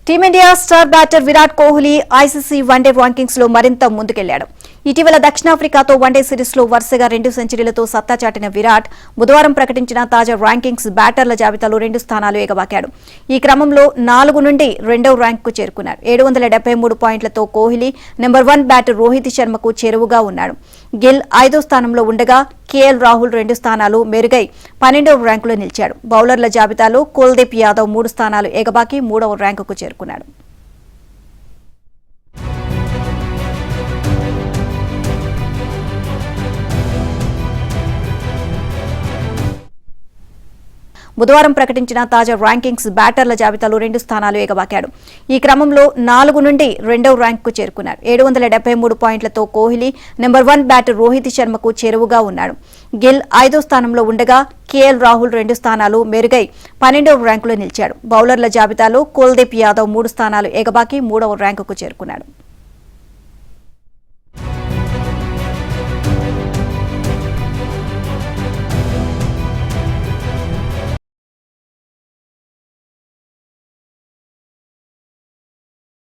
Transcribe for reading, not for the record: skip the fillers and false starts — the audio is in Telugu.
Team India star batter Virat Kohli ICC one day rankings లో మరింత ముందుకెళ్లాడు. ఇటీవల దక్షిణాఫ్రికాతో వన్డే సిరీస్ లో వరుసగా 2 సెంచరీలతో సత్తా చాటిన విరాట్ బుధవారం ప్రకటించిన తాజా ర్యాంకింగ్స్ బ్యాటర్ల జాబితాలో 2 స్థానాలు ఎగబాకాడు. ఈ క్రమంలో 4 నుండి 2వ ర్యాంకుకు చేరుకున్నారు. 773 పాయింట్లతో కోహ్లీ నెంబర్ 1 బ్యాటర్ రోహిత్ శర్మకు చేరువగా ఉన్నాడు. గిల్ 5వ స్థానంలో ఉండగా కేఎల్ రాహుల్ 2 స్థానాలు మెరుగై 12వ ర్యాంకులో నిలిచాడు. బౌలర్ల జాబితాలో కుల్దీప్ యాదవ్ 3 స్థానాలు ఎగబాకి 3వ ర్యాంకుకు చేరుకున్నాడు. బుధవారం ప్రకటించిన తాజా ర్యాంకింగ్స్ బ్యాటర్ల జాబితాలో 2 స్థానాలు ఎగబాకాడు. ఈ క్రమంలో 4 నుండి 2వ ర్యాంకుకు చేరుకున్నారు. 773 పాయింట్లతో కోహ్లీ నెంబర్ 1 బ్యాటర్ రోహిత్ శర్మకు చేరువగా ఉన్నాడు. గిల్ 5వ స్థానంలో ఉండగా కేఎల్ రాహుల్ 2 స్థానాలు మెరుగై 12వ ర్యాంకులో నిలిచాడు. బౌలర్ల జాబితాలో కుల్దీప్ యాదవ్ 3 స్థానాలు ఎగబాకి 3వ ర్యాంకుకు చేరుకున్నాడు.